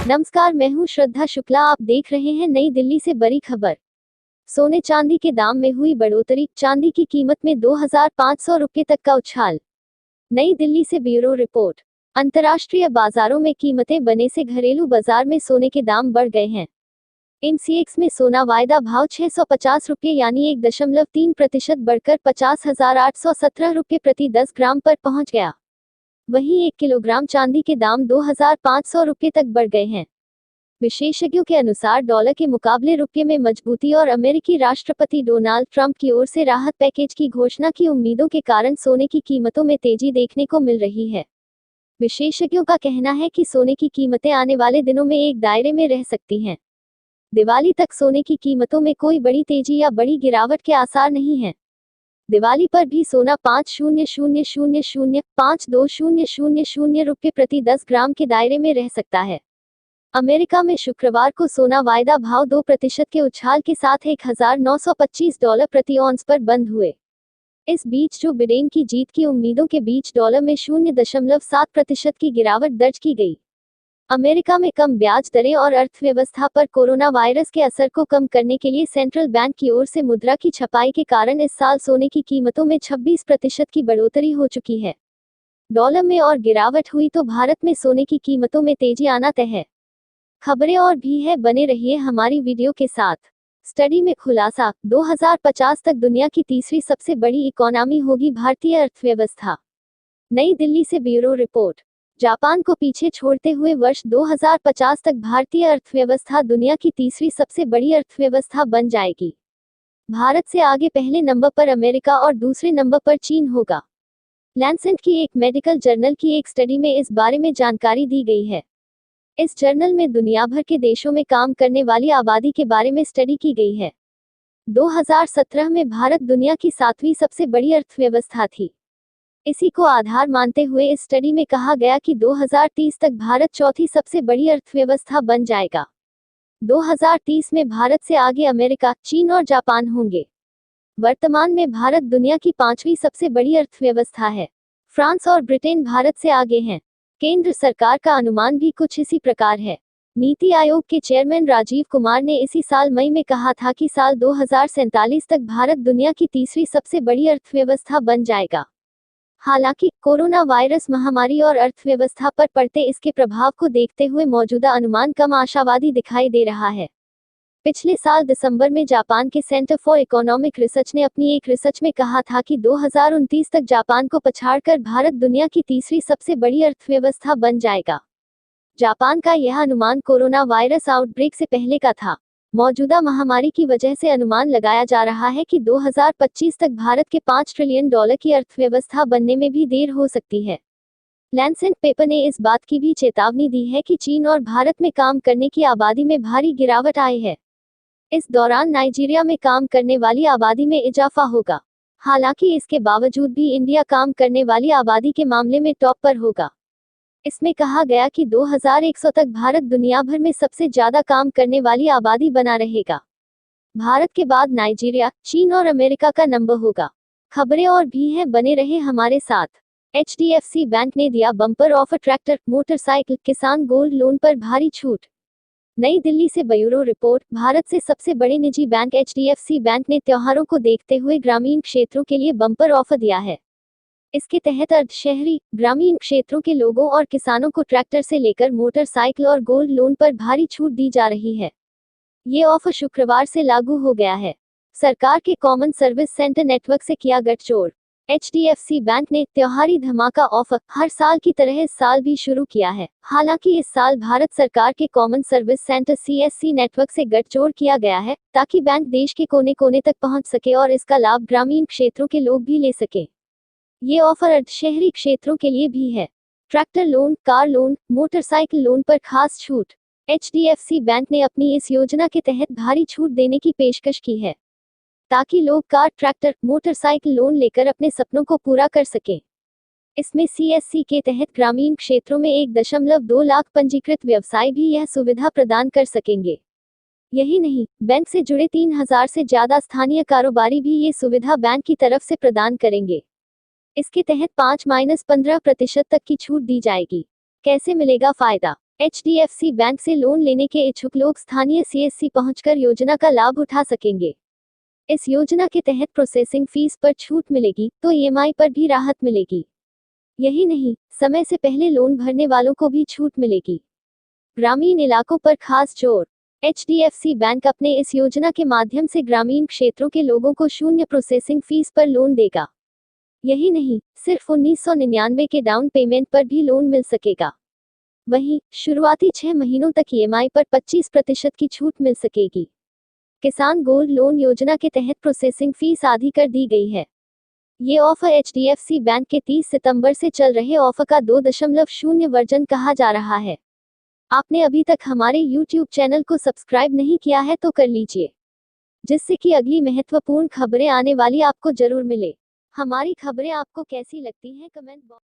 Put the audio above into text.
नमस्कार, मैं हूं श्रद्धा शुक्ला। आप देख रहे हैं नई दिल्ली से बड़ी खबर। सोने चांदी के दाम में हुई बढ़ोतरी, चांदी की कीमत में 2,500 रुपये तक का उछाल। नई दिल्ली से ब्यूरो रिपोर्ट। अंतर्राष्ट्रीय बाजारों में कीमतें बनने से घरेलू बाजार में सोने के दाम बढ़ गए हैं। एमसीएक्स में सोना वायदा भाव 650 रुपये यानी 1.3% बढ़कर 50,817 रुपये प्रति 10 ग्राम पर पहुंच गया। वहीं 1 किलोग्राम चांदी के दाम 2,500 रुपये तक बढ़ गए हैं। विशेषज्ञों के अनुसार डॉलर के मुकाबले रुपये में मजबूती और अमेरिकी राष्ट्रपति डोनाल्ड ट्रंप की ओर से राहत पैकेज की घोषणा की उम्मीदों के कारण सोने की कीमतों में तेजी देखने को मिल रही है। विशेषज्ञों का कहना है कि सोने की कीमतें आने वाले दिनों में एक दायरे में रह सकती हैं। दिवाली तक सोने की कीमतों में कोई बड़ी तेजी या बड़ी गिरावट के आसार नहीं हैं। दिवाली पर भी सोना 5,000-5,2000 रुपये प्रति 10 ग्राम के दायरे में रह सकता है। अमेरिका में शुक्रवार को सोना वायदा भाव 2% के उछाल के साथ $1,925 प्रति औंस पर बंद हुए। इस बीच जो बिडेन की जीत की उम्मीदों के बीच डॉलर में 0.7% की गिरावट दर्ज की गई। अमेरिका में कम ब्याज दरें और अर्थव्यवस्था पर कोरोना वायरस के असर को कम करने के लिए सेंट्रल बैंक की ओर से मुद्रा की छपाई के कारण इस साल सोने की कीमतों में 26% की बढ़ोतरी हो चुकी है। डॉलर में और गिरावट हुई तो भारत में सोने की कीमतों में तेजी आना तय है। खबरें और भी है, बने रहिए हमारी वीडियो के साथ। स्टडी में खुलासा, 2050 तक दुनिया की तीसरी सबसे बड़ी इकोनॉमी होगी भारतीय अर्थव्यवस्था। नई दिल्ली से ब्यूरो रिपोर्ट। जापान को पीछे छोड़ते हुए वर्ष 2050 तक भारतीय अर्थव्यवस्था दुनिया की तीसरी सबसे बड़ी अर्थव्यवस्था बन जाएगी। भारत से आगे पहले नंबर पर अमेरिका और दूसरे नंबर पर चीन होगा। लैंसेट की एक मेडिकल जर्नल की एक स्टडी में इस बारे में जानकारी दी गई है। इस जर्नल में दुनिया भर के देशों में काम करने वाली आबादी के बारे में स्टडी की गई है। 2017 में भारत दुनिया की 7वीं सबसे बड़ी अर्थव्यवस्था थी। इसी को आधार मानते हुए इस स्टडी में कहा गया कि 2030 तक भारत चौथी सबसे बड़ी अर्थव्यवस्था बन जाएगा। 2030 में भारत से आगे अमेरिका, चीन और जापान होंगे। वर्तमान में भारत दुनिया की 5वीं सबसे बड़ी अर्थव्यवस्था है। फ्रांस और ब्रिटेन भारत से आगे हैं। केंद्र सरकार का अनुमान भी कुछ इसी प्रकार है। नीति आयोग के चेयरमैन राजीव कुमार ने इसी साल मई में कहा था कि साल 2047 तक भारत दुनिया की तीसरी सबसे बड़ी अर्थव्यवस्था बन जाएगा। हालांकि कोरोना वायरस महामारी और अर्थव्यवस्था पर पड़ते इसके प्रभाव को देखते हुए मौजूदा अनुमान कम आशावादी दिखाई दे रहा है। पिछले साल दिसंबर में जापान के सेंटर फॉर इकोनॉमिक रिसर्च ने अपनी एक रिसर्च में कहा था कि 2029 तक जापान को पछाड़कर भारत दुनिया की तीसरी सबसे बड़ी अर्थव्यवस्था बन जाएगा। जापान का यह अनुमान कोरोना वायरस आउटब्रेक से पहले का था। मौजूदा महामारी की वजह से अनुमान लगाया जा रहा है कि 2025 तक भारत के $5 ट्रिलियन की अर्थव्यवस्था बनने में भी देर हो सकती है। लैंसेट पेपर ने इस बात की भी चेतावनी दी है कि चीन और भारत में काम करने की आबादी में भारी गिरावट आई है। इस दौरान नाइजीरिया में काम करने वाली आबादी में इजाफा होगा। हालांकि इसके बावजूद भी इंडिया काम करने वाली आबादी के मामले में टॉप पर होगा। इसमें कहा गया कि 2100 तक भारत दुनिया भर में सबसे ज्यादा काम करने वाली आबादी बना रहेगा। भारत के बाद नाइजीरिया, चीन और अमेरिका का नंबर होगा। खबरें और भी हैं, बने रहे हमारे साथ। HDFC बैंक ने दिया बम्पर ऑफर, ट्रैक्टर, मोटरसाइकिल, किसान गोल्ड लोन पर भारी छूट। नई दिल्ली से ब्यूरो रिपोर्ट। भारत से सबसे बड़े निजी बैंक HDFC बैंक ने त्योहारों को देखते हुए ग्रामीण क्षेत्रों के लिए बम्पर ऑफर दिया है। इसके तहत अर्ध शहरी, ग्रामीण क्षेत्रों के लोगों और किसानों को ट्रैक्टर से लेकर मोटरसाइकिल और गोल्ड लोन पर भारी छूट दी जा रही है। ये ऑफर शुक्रवार से लागू हो गया है। सरकार के कॉमन सर्विस सेंटर नेटवर्क से किया गठजोड़। HDFC बैंक ने त्योहारी धमाका ऑफर हर साल की तरह इस साल भी शुरू किया है। हालांकि इस साल भारत सरकार के common service centre CSC network से गठजोड़ किया गया है ताकि बैंक देश के कोने कोने तक पहुंच सके और इसका लाभ ग्रामीण क्षेत्रों के लोग भी ले सके। ये ऑफर अर्ध शहरी क्षेत्रों के लिए भी है। Tractor loan, car loan, motorcycle loan पर खास छूट। HDFC बैंक ने अपनी इस योजना के तहत भारी छूट देने की पेशकश की है ताकि लोग कार, ट्रैक्टर, मोटरसाइकिल लोन लेकर अपने सपनों को पूरा कर सकें। इसमें CSC के तहत ग्रामीण क्षेत्रों में 1.2 लाख पंजीकृत व्यवसाय भी यह सुविधा प्रदान कर सकेंगे। यही नहीं, बैंक से जुड़े 3000 से ज्यादा स्थानीय कारोबारी भी ये सुविधा बैंक की तरफ से प्रदान करेंगे। इसके तहत 5-15% तक की छूट दी जाएगी। कैसे मिलेगा फायदा? HDFC बैंक से लोन लेने के इच्छुक लोग स्थानीय CSC पहुंचकर योजना का लाभ उठा सकेंगे। इस योजना के तहत प्रोसेसिंग फीस पर छूट मिलेगी तो EMI पर भी राहत मिलेगी। यही नहीं, समय से पहले लोन भरने वालों को भी छूट मिलेगी। ग्रामीण इलाकों पर खास जोर। HDFC बैंक अपने इस योजना के माध्यम से ग्रामीण क्षेत्रों के लोगों को शून्य प्रोसेसिंग फीस पर लोन देगा। यही नहीं, सिर्फ 1999 के डाउन पेमेंट पर भी लोन मिल सकेगा। वहीं शुरुआती 6 महीनों तक EMI पर 25% की छूट मिल सकेगी। किसान गोल्ड लोन योजना के तहत प्रोसेसिंग फीस आधी कर दी गई है। ये ऑफर HDFC बैंक के 30 सितंबर से चल रहे ऑफर का 2.0 वर्जन कहा जा रहा है। आपने अभी तक हमारे YouTube चैनल को सब्सक्राइब नहीं किया है तो कर लीजिए, जिससे कि अगली महत्वपूर्ण खबरें आने वाली आपको जरूर मिले। हमारी खबरें आपको कैसी लगती हैं कमेंट बॉक्स